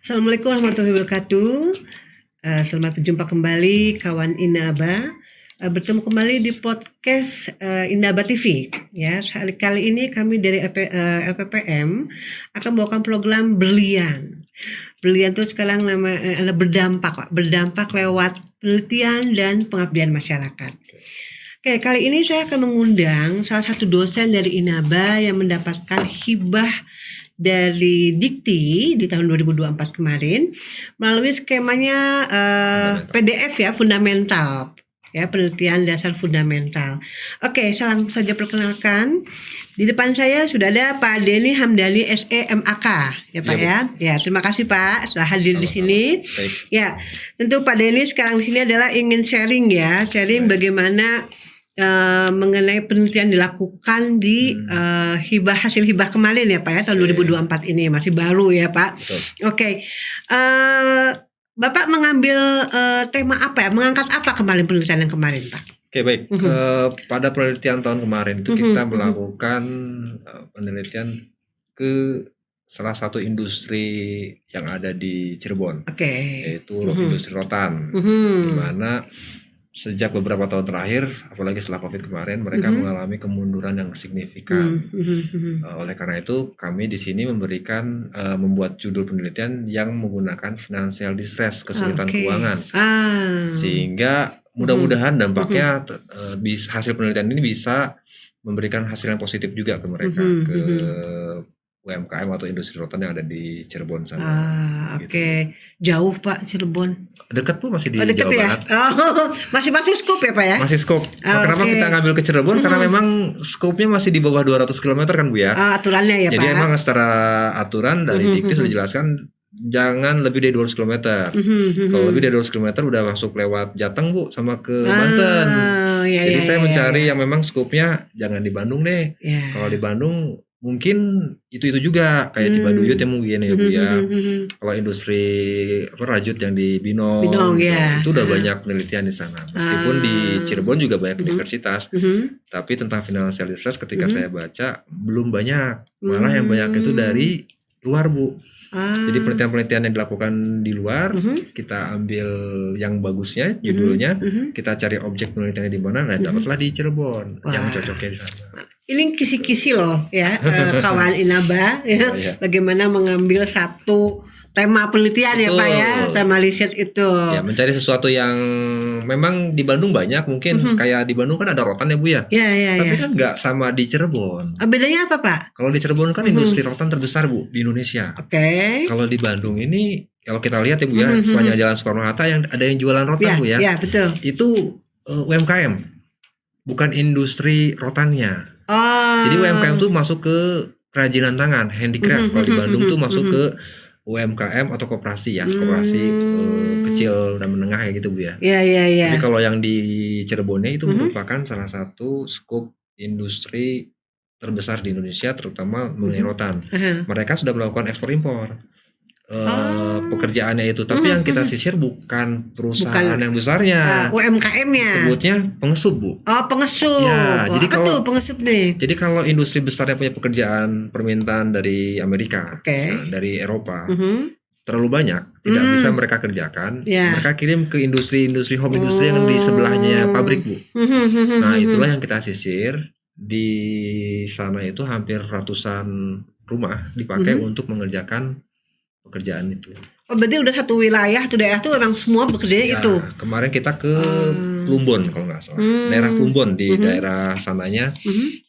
Assalamualaikum warahmatullahi wabarakatuh. Selamat berjumpa kembali kawan Inaba. Bertemu kembali di podcast Inaba TV. Ya, kali ini kami dari LPPM akan membawakan program Berlian. Berlian itu sekarang berdampak lewat penelitian dan pengabdian masyarakat. Oke, kali ini saya akan mengundang salah satu dosen dari Inaba yang mendapatkan hibah dari Dikti di tahun 2024 kemarin melalui skemanya PDF ya, fundamental ya, penelitian dasar fundamental. Oke, saya langsung saja perkenalkan. Di depan saya sudah ada Pak Denny Hamdani SEMAK ya Pak ya. Ya, terima kasih Pak sudah hadir di sini. Ya, tentu Pak Denny sekarang di sini adalah ingin sharing bagaimana mengenai penelitian dilakukan di hasil hibah kemarin ya Pak ya, tahun 2024 ini masih baru ya Pak. Oke. Bapak mengambil tema apa ya? Mengangkat apa kemarin penelitian yang kemarin Pak? Oke, baik. Pada penelitian tahun kemarin itu kita melakukan penelitian ke salah satu industri yang ada di Cirebon, yaitu industri rotan, di mana sejak beberapa tahun terakhir, apalagi setelah COVID kemarin, mereka mengalami kemunduran yang signifikan. Oleh karena itu, kami di sini membuat judul penelitian yang menggunakan financial distress, kesulitan keuangan, sehingga mudah-mudahan dampaknya hasil penelitian ini bisa memberikan hasil yang positif juga ke mereka, ke UMKM atau industri rotan yang ada di Cirebon sana. Oke. Jauh Pak Cirebon? Dekat Bu, masih di dekat Jawa Barat. Masih masuk scope ya Pak ya? Masih scope. Kenapa kita ngambil ke Cirebon? Karena memang scope-nya masih di bawah 200 km kan Bu ya. Aturannya ya Jadi Pak. Jadi emang secara aturan dari Dikti sudah dijelaskan jangan lebih dari 200 km. Kalau lebih dari 200 km udah masuk lewat Jateng Bu, sama ke Banten. Jadi saya mencari yang memang scope-nya jangan di Bandung deh. Kalau di Bandung mungkin itu juga kayak Cibaduyut ya mungkin ya Bu ya. Kalau industri rajut yang di Binong itu udah banyak penelitian di sana. Meskipun di Cirebon juga banyak universitas, tapi tentang financial distress ketika saya baca belum banyak. Malah yang banyak itu dari luar Bu. Jadi penelitian-penelitian yang dilakukan di luar, kita ambil yang bagusnya, judulnya, kita cari objek penelitiannya di mana, nah dapatlah di Cirebon yang cocoknya di sana. Ini kisi-kisi loh ya, kawan Inaba ya, bagaimana mengambil satu tema penelitian ya Pak ya, tema riset itu. Ya, mencari sesuatu yang memang di Bandung banyak, mungkin kayak di Bandung kan ada rotan ya Bu ya. Tapi kan nggak sama di Cirebon. Bedanya apa Pak? Kalau di Cirebon kan industri rotan terbesar Bu di Indonesia. Kalau di Bandung ini, kalau kita lihat ya Bu ya, sepanjang Jalan Soekarno-Hatta yang ada yang jualan rotan Bu ya. Iya betul. Itu UMKM, bukan industri rotannya. Jadi UMKM tuh masuk ke kerajinan tangan, handicraft. Kalau di Bandung tuh masuk ke UMKM atau koperasi ya, koperasi kecil dan menengah ya gitu Bu ya. Iya. Jadi kalau yang di Cirebonnya itu merupakan salah satu skop industri terbesar di Indonesia, terutama mengenai rotan. Mereka sudah melakukan ekspor impor. Pekerjaannya itu, tapi yang kita sisir bukan perusahaan yang besarnya, UMKM-nya. Sebutnya pengesup Bu. Pengesup. Ya, jadi kalau pengesup nih. Jadi kalau industri besarnya punya pekerjaan permintaan dari Amerika, misalnya dari Eropa, terlalu banyak, tidak bisa mereka kerjakan. Mereka kirim ke industri home industry yang di sebelahnya pabrik Bu. Nah itulah yang kita sisir. Di sana itu hampir ratusan rumah dipakai untuk mengerjakan pekerjaan itu. Berarti udah satu wilayah, satu daerah tuh memang semua bekerjanya itu. Kemarin kita ke Plumbon kalau nggak salah, daerah Plumbon di daerah sananya.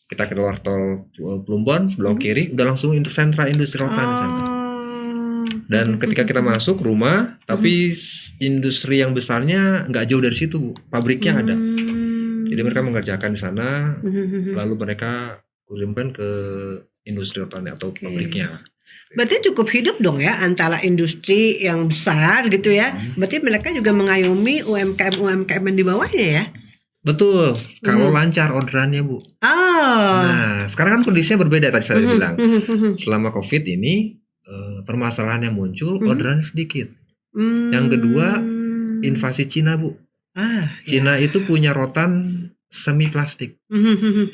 Kita ke luar tol Plumbon sebelah kiri, udah langsung sentra industri rotan di sana. Dan ketika kita masuk rumah, tapi industri yang besarnya nggak jauh dari situ Bu, pabriknya ada. Jadi mereka mengerjakan di sana, lalu mereka kirimkan ke industri rotannya atau pabriknya. Berarti cukup hidup dong ya antara industri yang besar gitu ya. Berarti mereka juga mengayomi UMKM yang di bawahnya ya. Betul, kalau lancar orderannya Bu. Nah sekarang kan kondisinya berbeda tadi saya bilang. Selama COVID ini permasalahan yang muncul orderan sedikit. Yang kedua invasi Cina Bu. Cina itu punya rotan semi plastik.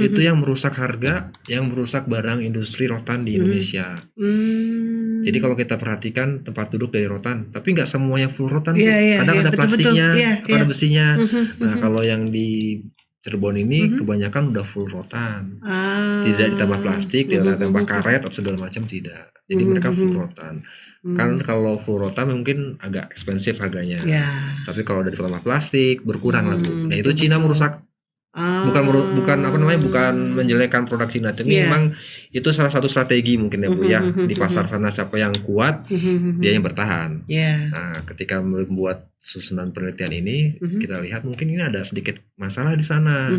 Itu yang merusak harga, yang merusak barang industri rotan di Indonesia. Jadi kalau kita perhatikan tempat duduk dari rotan, tapi nggak semuanya full rotan. Iya, Kadang ada betul, plastiknya, iya, atau ada besinya. Nah, mhm. kalau yang di Cirebon ini kebanyakan udah full rotan. Tidak ditambah plastik, tidak ditambah karet atau segala macam, tidak. Jadi mereka full rotan. Kan kalau full rotan mungkin agak ekspensif harganya. Ya. Tapi kalau dari tambah plastik berkurang lah Bu. Nah, itu betul, Cina merusak. Bukan menjelekkan produk Cina. Ini memang itu salah satu strategi mungkin ya Bu ya. Di pasar sana siapa yang kuat, dia yang bertahan. Nah, ketika membuat susunan penelitian ini, kita lihat mungkin ini ada sedikit masalah di sana.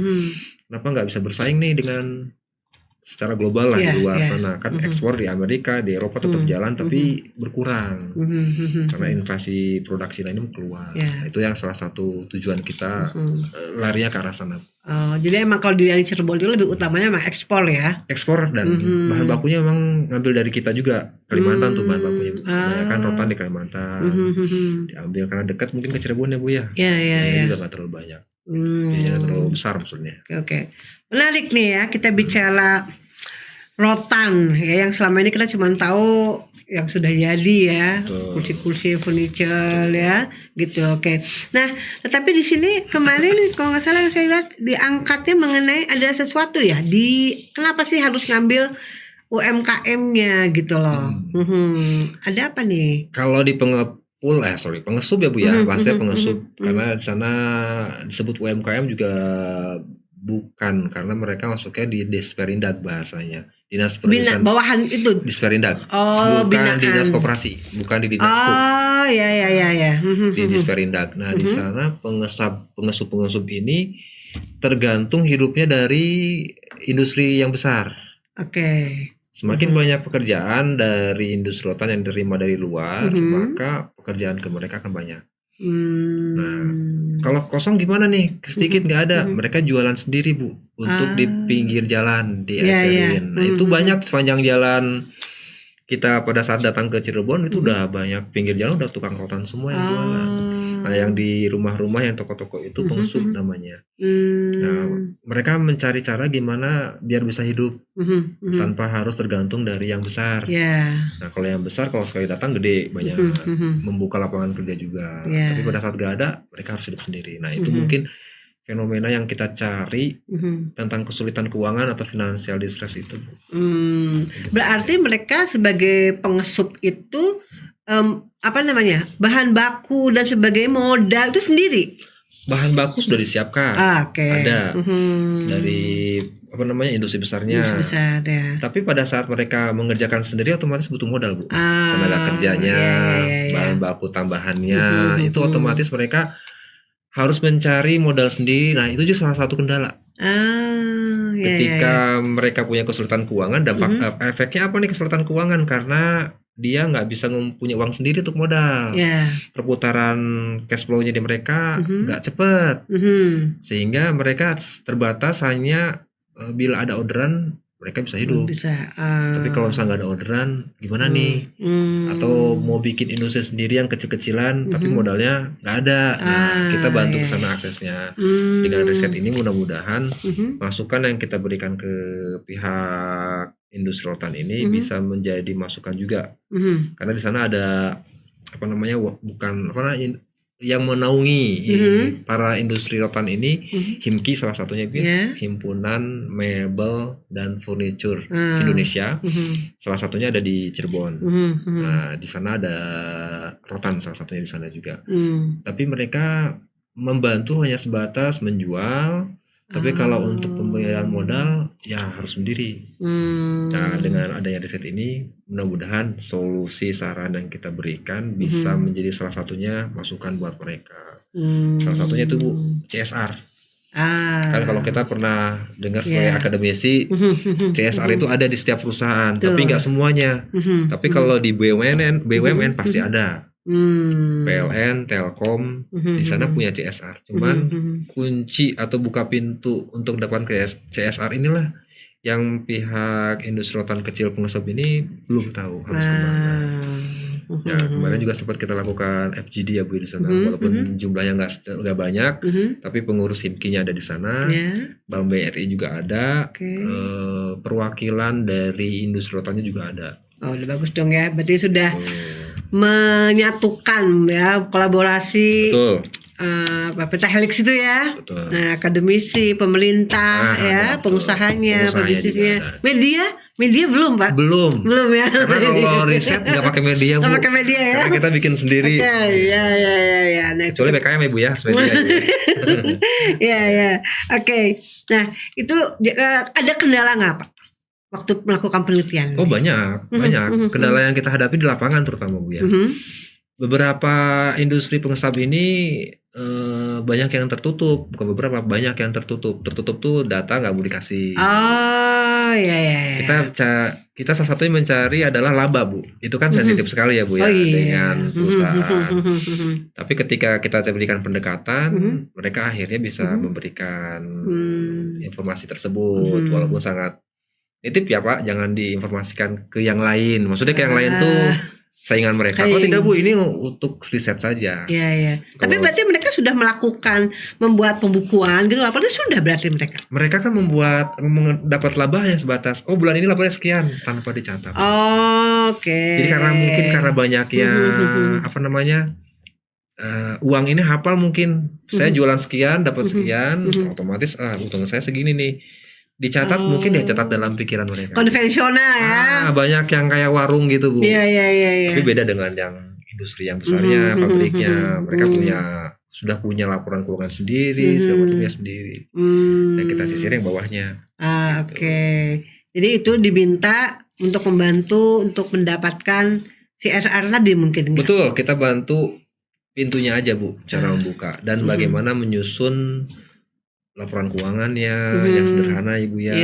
Kenapa nggak bisa bersaing nih dengan secara global lah di luar sana, kan ekspor di Amerika, di Eropa tetap jalan tapi berkurang karena invasi produk Cina ini keluar. Nah, itu yang salah satu tujuan kita larinya ke arah sana. Jadi emang kalau di Cirebon itu lebih utamanya emang ekspor ya? Ekspor dan bahan bakunya memang ngambil dari kita juga. Kalimantan tuh bahan bakunya. Kebanyakan rotan di Kalimantan diambil karena dekat mungkin ke Cirebon ya Bu ya. Iya. Juga nggak terlalu banyak. Biayanya terlalu besar maksudnya. Oke. Menarik nih ya, kita bicara rotan ya, yang selama ini kita cuma tahu yang sudah jadi ya, kursi-kursi furniture ya gitu. Oke. Nah, tetapi di sini kemarin kalau nggak salah yang saya lihat diangkatnya mengenai ada sesuatu ya, kenapa sih harus ngambil UMKM-nya gitu loh. Ada apa nih? Kalau di pengesup ya Bu ya, bahasanya pengesup, karena di sana disebut UMKM juga bukan, karena mereka masuknya di Disperindag bahasanya, dinas perindustrian bawahan itu Disperindag, bukan binaan. dinas koperasi, bukan di dinas ya. Di Disperindag. Nah, di sana pengesup ini tergantung hidupnya dari industri yang besar. Oke. Semakin banyak pekerjaan dari industri rotan yang diterima dari luar, maka pekerjaan ke mereka akan banyak. Nah, kalau kosong gimana nih? Sedikit nggak ada. Mereka jualan sendiri Bu, untuk di pinggir jalan diajarin. Nah, itu banyak sepanjang jalan kita pada saat datang ke Cirebon itu udah banyak pinggir jalan udah tukang rotan semua yang jualan. Nah, yang di rumah-rumah yang toko-toko itu pengesup namanya. Nah, mereka mencari cara gimana biar bisa hidup tanpa harus tergantung dari yang besar. Nah, kalau yang besar kalau sekali datang gede banyak, membuka lapangan kerja juga. Tapi pada saat gak ada mereka harus hidup sendiri. Nah, itu mungkin fenomena yang kita cari tentang kesulitan keuangan atau financial distress itu. Berarti mereka sebagai pengesup itu bahan baku dan sebagai modal itu sendiri. Bahan baku sudah disiapkan, ada dari industri besarnya. Tapi pada saat mereka mengerjakan sendiri otomatis butuh modal Bu, tenaga kerjanya, bahan baku tambahannya, itu otomatis mereka harus mencari modal sendiri. Nah, itu juga salah satu kendala. Ketika mereka punya kesulitan keuangan, dampak efeknya apa nih kesulitan keuangan? Karena dia nggak bisa punya uang sendiri untuk modal. Perputaran cash flow-nya di mereka nggak cepet, sehingga mereka terbatas hanya bila ada orderan mereka bisa hidup. Tapi kalau misalnya nggak ada orderan, gimana nih? Atau mau bikin industri sendiri yang kecil-kecilan, tapi modalnya nggak ada. Nah, kita bantu ke sana aksesnya. Dengan riset ini mudah-mudahan masukan yang kita berikan ke pihak industri rotan ini bisa menjadi masukan juga. Karena di sana ada yang menaungi para industri rotan ini, HIMKI salah satunya, Himpunan Mebel dan Furniture Indonesia. Salah satunya ada di Cirebon. Nah, di sana ada rotan salah satunya di sana juga. Tapi mereka membantu hanya sebatas menjual. Tapi kalau untuk pembayaran modal ya harus sendiri. Nah, dengan adanya riset ini mudah-mudahan solusi saran yang kita berikan bisa menjadi salah satunya masukan buat mereka. Salah satunya itu Bu, CSR. Kan kalau kita pernah dengar sebagai akademisi, CSR itu ada di setiap perusahaan, tapi nggak semuanya. Tapi kalau di BUMN pasti ada. PLN, Telkom, di sana punya CSR. Cuman kunci atau buka pintu untuk mendapatkan CSR inilah yang pihak industri rotan kecil pengesup ini belum tahu harus kemana. Ya, kemarin juga sempat kita lakukan FGD ya Bu di sana, walaupun jumlahnya nggak banyak, tapi pengurus HIMKI-nya ada di sana, Bank BRI juga ada, perwakilan dari industri rotannya juga ada. Oh, udah bagus dong ya. Berarti sudah Betul. menyatukan ya, kolaborasi. Betul. Pecah helix itu ya. Betul. Nah, akademisi, pemerintah ya, betul. pengusahanya, pebisnisnya. juga ada. Media belum, Pak? Belum Ya. Karena kalau riset nggak pakai media, Bu. Nggak pakai media ya. Karena kita bikin sendiri. Ya. Nah, Kecuali BKM ya, Bu ya, media. ya. Oke. Nah, itu ada kendala nggak, Pak, waktu melakukan penelitian? Oh, banyak. Kendala yang kita hadapi di lapangan terutama, Bu ya. Beberapa industri pengesap ini banyak yang tertutup, bukan beberapa, banyak yang tertutup. Tertutup tuh data nggak mau dikasih. Oh, ya. Kita salah satunya mencari adalah laba, Bu. Itu kan sensitif sekali ya, Bu ya, dengan perusahaan. Tapi ketika kita berikan pendekatan, mereka akhirnya bisa memberikan informasi tersebut, walaupun sangat nitip ya, Pak. Jangan diinformasikan ke yang lain. Maksudnya ke yang lain tuh saingan mereka. Oh tidak, Bu, ini untuk riset saja. Iya. Tapi berarti mereka sudah membuat pembukuan gitu, apa itu sudah berarti mereka? Mereka kan dapat labanya sebatas, oh bulan ini labanya sekian, tanpa dicatat. Oke. Jadi karena banyak yang uang ini hafal, mungkin saya jualan sekian dapat sekian, otomatis untung saya segini nih. Dicatat, mungkin dicatat dalam pikiran mereka. Konvensional ya. Banyak yang kayak warung gitu, Bu. Iya. Tapi beda dengan yang industri yang besarnya, pabriknya. Mereka sudah punya laporan keuangan sendiri, segala macamnya sendiri. Dan kita sisir yang bawahnya. Gitu. Oke. Jadi itu diminta untuk membantu untuk mendapatkan CSR tadi mungkin. Betul, kita bantu pintunya aja, Bu, cara membuka dan bagaimana menyusun laporan keuangannya yang sederhana, Ibu ya.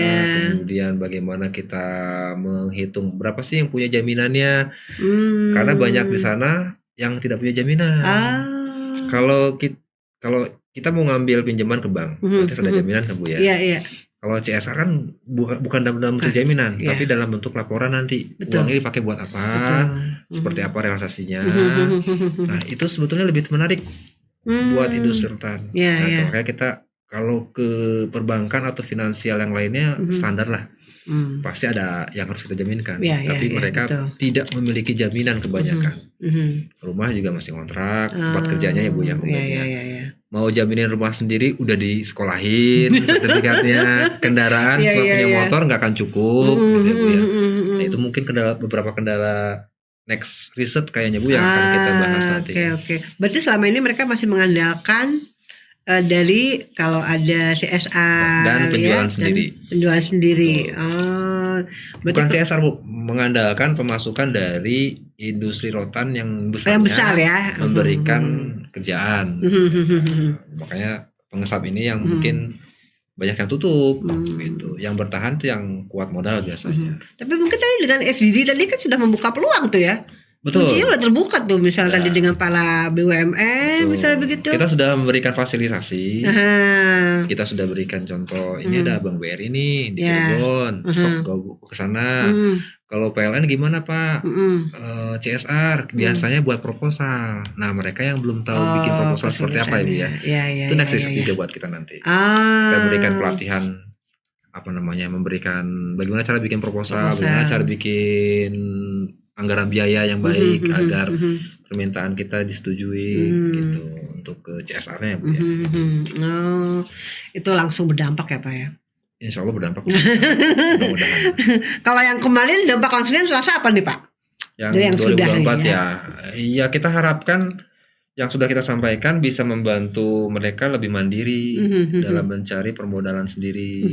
Kemudian bagaimana kita menghitung berapa sih yang punya jaminannya. Karena banyak di sana yang tidak punya jaminan. Kalau kita mau ngambil pinjaman ke bank, berarti ada jaminan kan, Bu ya. Iya. Kalau CSR kan bukan dalam bentuk jaminan, tapi dalam bentuk laporan nanti. Betul. Uang ini dipakai buat apa, seperti apa realisasinya. Nah, itu sebetulnya lebih menarik buat industri rentan. Makanya kita kalau ke perbankan atau finansial yang lainnya standar lah, pasti ada yang harus kita jaminkan. Tapi mereka tidak memiliki jaminan kebanyakan. Rumah juga masih kontrak, tempat kerjanya ya, Bu ya. Mau jaminin rumah sendiri udah disekolahin sertifikatnya, kendaraan cuma punya motor nggak akan cukup, gitu ya, Bu ya. Nah, itu mungkin beberapa kendala next riset kayaknya, Bu, yang akan kita bahas nanti. Oke. Berarti selama ini mereka masih mengandalkan dari kalau ada CSR dan penjualan sendiri. Bukan CSR, Bu, mengandalkan pemasukan dari industri rotan yang besar ya, memberikan kerjaan. Makanya pengesap ini yang mungkin banyak yang tutup gitu. Yang bertahan tuh yang kuat modal biasanya. Tapi mungkin tadi dengan SDD tadi kan sudah membuka peluang tuh ya. Betul. Kuncinya udah terbuka tuh, misalnya tadi dengan para BUMN, misalnya begitu. Kita sudah memberikan fasilitasi. Kita sudah berikan contoh. Ini ada Bank BRI nih di Cirebon, sok go ke sana. Kalau PLN gimana, Pak? CSR biasanya buat proposal. Nah, mereka yang belum tahu bikin proposal seperti apa ya. Itu next riset juga buat kita nanti. Kita berikan pelatihan memberikan bagaimana cara bikin proposal, bagaimana cara bikin anggaran biaya yang baik agar permintaan kita disetujui gitu untuk ke CSR-nya, Bu ya. Itu langsung berdampak ya, Pak ya? Insya Allah berdampak. Mudah-mudahan. Kalau yang kemarin dampak langsungnya selasa apa nih, Pak? Yang 2024 ya. Iya, kita harapkan yang sudah kita sampaikan bisa membantu mereka lebih mandiri dalam mencari permodalan sendiri.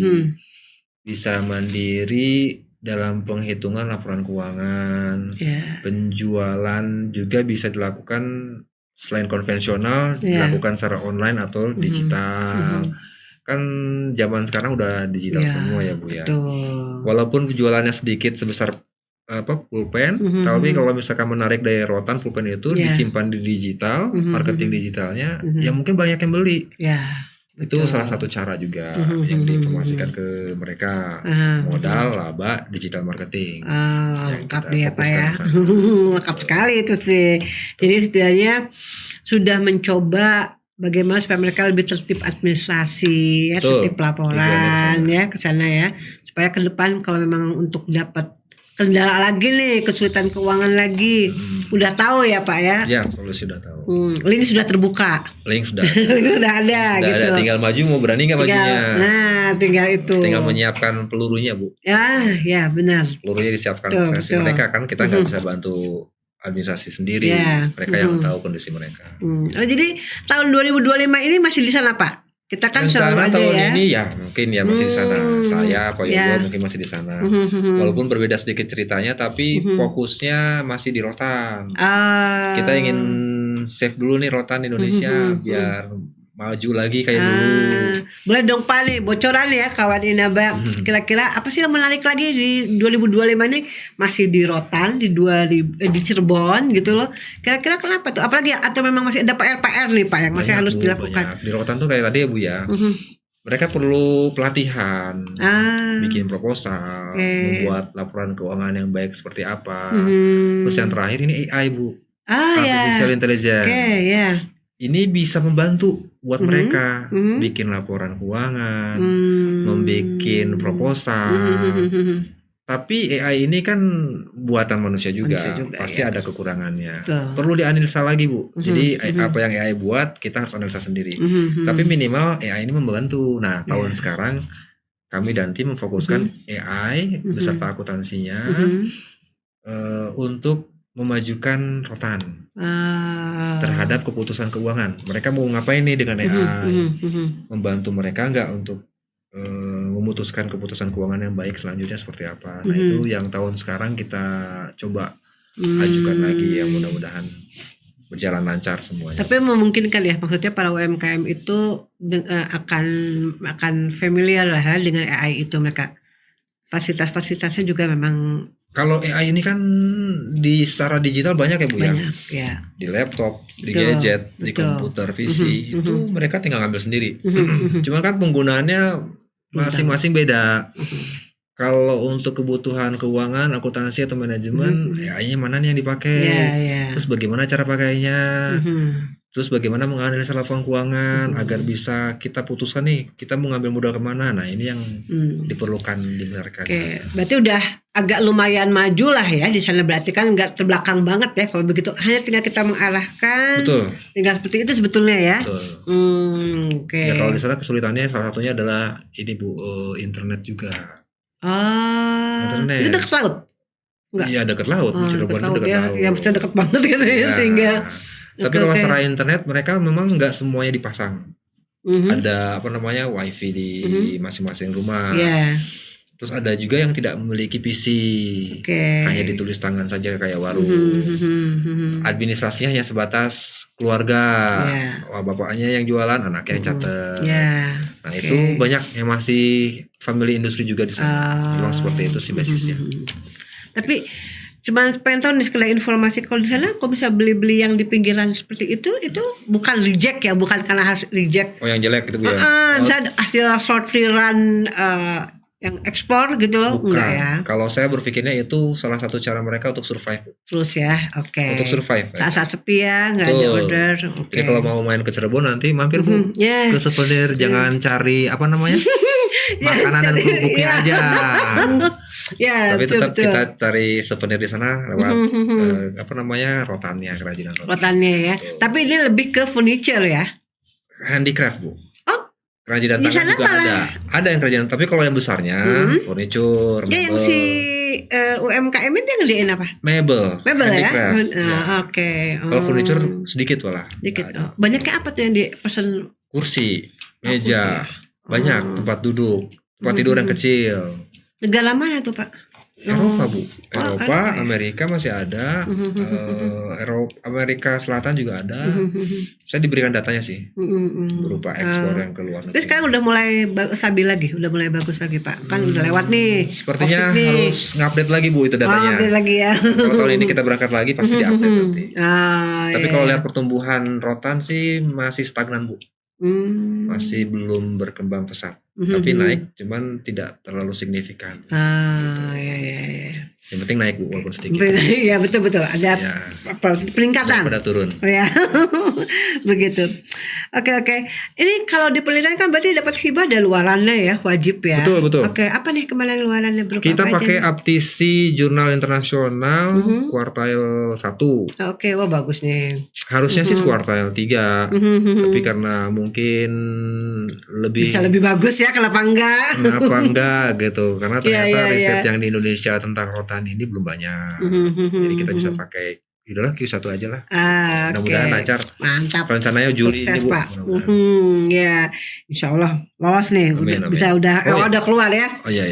Bisa mandiri dalam penghitungan laporan keuangan, penjualan juga bisa dilakukan selain konvensional, dilakukan secara online atau digital. Kan zaman sekarang udah digital semua ya, Bu ya. Walaupun penjualannya sedikit sebesar pulpen, tapi kalau misalkan menarik dari rotan, pulpen itu disimpan di digital, marketing digitalnya, ya mungkin banyak yang beli. Itu salah satu cara juga yang diinformasikan ke mereka. Modal, laba, digital marketing. Lengkap deh ya, Pak ya. Lengkap sekali itu sih. Jadi setidaknya sudah mencoba bagaimana supaya mereka lebih tertib administrasi, tertib laporan ya ke sana ya. Supaya ke depan kalau memang untuk dapat kendala lagi nih, kesulitan keuangan lagi. Udah tahu ya Pak ya? Ya, solusi sudah tahu. Link sudah terbuka. Link sudah. Link sudah ada Sudah gitu. ada, tinggal maju mau berani nggak majunya. Nah, tinggal itu. Tinggal menyiapkan pelurunya, Bu. Ya benar. Pelurunya disiapkan Betul, versi betul. mereka kan, kita nggak bisa bantu administrasi sendiri. Ya. Mereka yang tahu kondisi mereka. Oh, jadi tahun 2025 ini masih di sana Pak? Kita kan selalu Rencana ada tahun ya. ini ya mungkin ya masih di sana. Saya, Pak Yoyo Ya. mungkin masih di sana. Walaupun berbeda sedikit ceritanya, tapi fokusnya masih di rotan. Kita ingin save dulu nih rotan Indonesia biar maju lagi kayak dulu. Boleh dong Pak nih bocoran ya kawan Inaba. Kira-kira apa sih yang menarik lagi di 2025 ini? Masih di rotan di di Cirebon gitu loh. Kira-kira kenapa tuh? Apalagi atau memang masih ada PR nih Pak yang masih Banyak, harus Bu, dilakukan? banyak. Di rotan tuh kayak tadi ya Bu ya. Mereka perlu pelatihan, bikin proposal, membuat laporan keuangan yang baik seperti apa. Terus yang terakhir ini AI Bu, artificial intelligence. Ya. Ini bisa membantu buat mereka bikin laporan keuangan, membikin proposal. Tapi AI ini kan buatan manusia juga pasti ya. ada kekurangannya. Betul. Perlu dianalisa lagi Bu. Jadi apa yang AI buat kita harus analisa sendiri. Tapi minimal AI ini membantu. Nah tahun sekarang kami dan tim memfokuskan AI beserta akuntansinya untuk memajukan rotan terhadap keputusan keuangan. Mereka mau ngapain nih dengan AI? Membantu mereka nggak untuk memutuskan keputusan keuangan yang baik selanjutnya seperti apa? Nah itu yang tahun sekarang kita coba ajukan lagi, yang mudah-mudahan berjalan lancar semuanya. Tapi memungkinkan ya, maksudnya para UMKM itu akan familiar lah ya dengan AI itu, mereka fasilitas-fasilitasnya juga memang. Kalau AI ini kan di secara digital banyak ya Bu banyak, ya. Di laptop, di gadget, di komputer, PC itu mereka tinggal ngambil sendiri. Cuman kan penggunaannya masing-masing beda. Kalau untuk kebutuhan keuangan, akuntansi atau manajemen, AI-nya mana nih yang dipakai? Terus bagaimana cara pakainya? Terus bagaimana menganalisa laporan keuangan agar bisa kita putuskan nih kita mau ngambil modal kemana? Nah ini yang diperlukan di mereka. Berarti udah agak lumayan maju lah ya di sana, berarti kan nggak terbelakang banget ya kalau begitu. Hanya tinggal kita mengarahkan. Betul. Tinggal seperti itu sebetulnya ya. Betul. Ya kalau di sana kesulitannya salah satunya adalah ini Bu, internet juga. Internet. Itu dekat laut? Iya dekat laut. Cirebon itu dekat laut. Ya maksudnya dekat banget gitu ya sehingga. Tapi kalau secara internet mereka memang nggak semuanya dipasang. Ada wifi di masing-masing rumah. Terus ada juga yang tidak memiliki PC, hanya ditulis tangan saja kayak warung. Administrasinya hanya sebatas keluarga, bapaknya yang jualan, anaknya yang catat. Nah itu banyak yang masih family industri juga di sana. Memang seperti itu sih basisnya. Tapi cuma pengen tahu nih sekali informasi, kalau di sana kok bisa beli-beli yang di pinggiran seperti itu bukan reject ya, bukan karena harus reject. Oh yang jelek gitu Bu ya? Misalnya hasil sortiran yang ekspor gitu loh. Bukan. Enggak ya? Kalau saya berpikirnya itu salah satu cara mereka untuk survive. Terus ya, oke. Untuk survive. Saat sepi ya, nggak ada order. Jadi kalau mau main ke Cirebon nanti mampir Bu ke souvenir, jangan cari makanan dan kerupuknya aja. Tapi tetap kita cari souvenir di sana lewat rotannya, kerajinan rotannya ya. Tapi ini lebih ke furniture ya. Handicraft Bu. Kerajinan tangan juga ada yang kerajinan, tapi kalau yang besarnya furniture, mebel. Yang si UMKM itu yang ngerjain apa? Mebel ya? Oke. Kalau furniture sedikit malah. Sedikit. Banyaknya apa tuh yang dipesan? Kursi, meja, banyak tempat duduk, tempat tidur yang kecil. Negara mana tuh Pak? Eropa Bu, Eropa, Amerika masih ada, Amerika Selatan juga ada. Saya diberikan datanya sih, berupa ekspor yang keluar. Terus sekarang udah mulai stabil lagi, udah mulai bagus lagi Pak. Kan udah lewat nih. Sepertinya harus ngupdate lagi Bu itu datanya. Update lagi ya. Kalau tahun ini kita berangkat lagi pasti diupdate nanti. Tapi kalau lihat pertumbuhan rotan sih masih stagnan Bu. Masih belum berkembang pesat. Tapi naik, cuman tidak terlalu signifikan. Iya. Yang penting naik Bu, walaupun sedikit. Ya betul ada peningkatan. Pada turun. Ya begitu. Oke. Ini kalau di penelitian kan berarti dapat hibah dari luarannya ya, wajib ya. Betul. Oke, apa nih kembali luarannya berupa Kita apa pakai aja? Aptisi Jurnal Internasional kuartal 1. Oke, wah bagus nih. Harusnya sih kuartal 3. Tapi karena mungkin bisa lebih bagus ya, kenapa enggak gitu. Karena ternyata riset yang di Indonesia tentang rotan ini belum banyak. Jadi kita bisa pakai udahlah Q1 aja lah. Mudah-mudahan lancar. Mantap. Rencananya Juli sukses, ini Bu. Pak. Ya, insya Allah lolos nih. Amin. Udah keluar ya. Oh iya.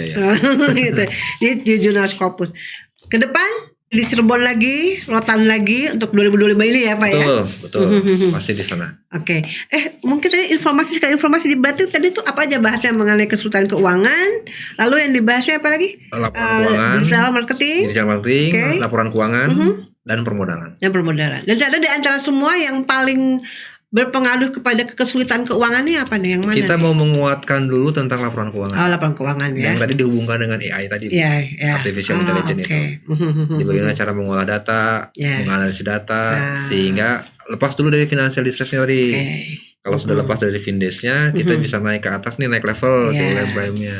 Gitu. Ini di jurnal Scopus. Ke depan di Cirebon lagi, rotan lagi untuk 2025 ini ya Pak ya. Betul. Pasti di sana. Oke. Mungkin tadi informasi di berarti tadi tuh apa aja bahasnya mengenai kesulitan keuangan, lalu yang dibahasnya apa lagi? Laporan keuangan, digital marketing, laporan keuangan dan permodalan. Dan ternyata di antara semua yang paling berpengaruh kepada kesulitan keuangan ini apa nih, yang mana? Kita mau menguatkan dulu tentang laporan keuangan. Laporan keuangan ya. Yang tadi dihubungkan dengan AI tadi. Artificial intelligence itu. Di bagaimana cara mengolah data, menganalisis data, sehingga lepas dulu dari financial distress-nya tadi. Kalau sudah lepas dari Findes-nya, kita bisa naik ke atas nih, naik level prime-nya.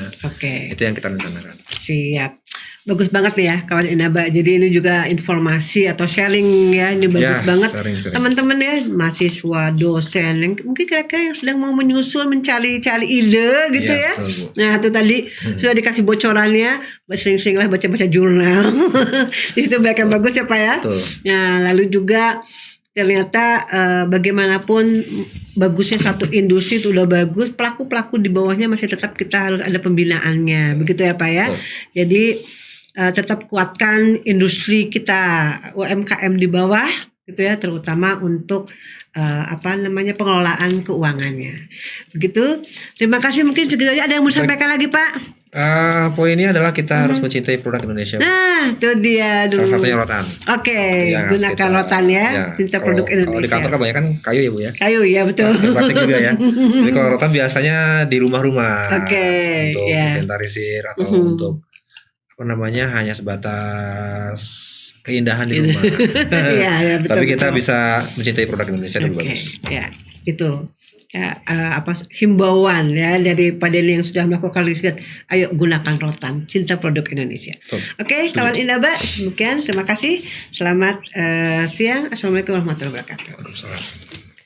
Itu yang kita rencanakan. Siap. Bagus banget nih ya kawan Inaba. Jadi ini juga informasi atau sharing ya, ini bagus banget. Teman-teman ya, mahasiswa, dosen yang mungkin kira-kira yang sedang mau menyusun, mencari ide gitu ya. Nah itu tadi sudah dikasih bocorannya, sering-seringlah baca-baca jurnal. Di situ banyak yang bagus ya Pak ya. Nah lalu juga ternyata bagaimanapun bagusnya satu industri itu udah bagus, pelaku-pelaku di bawahnya masih tetap kita harus ada pembinaannya, begitu ya Pak ya. Jadi tetap kuatkan industri kita, UMKM di bawah gitu ya, terutama untuk pengelolaan keuangannya. Begitu. Terima kasih, mungkin segitu aja. Ada yang mau disampaikan lagi Pak? Poinnya adalah kita harus mencintai produk Indonesia. Nah, itu dia dulu. Salah satunya rotan. Gunakan rotan ya. Cinta produk Indonesia. Kalau di kantor kan banyak kan kayu ya Bu ya. Kayu ya betul. Plastik juga ya. Jadi kalau rotan biasanya di rumah-rumah. Untuk inventarisir atau untuk hanya sebatas keindahan di rumah. Betul, tapi kita bisa mencintai produk Indonesia lebih bagus. Ya, itu. Himbauan ya daripada yang sudah melakukan riset, ayo gunakan rotan, cinta produk Indonesia. Oke, kawan Inaba, demikian, terima kasih, selamat siang, assalamualaikum warahmatullahi wabarakatuh.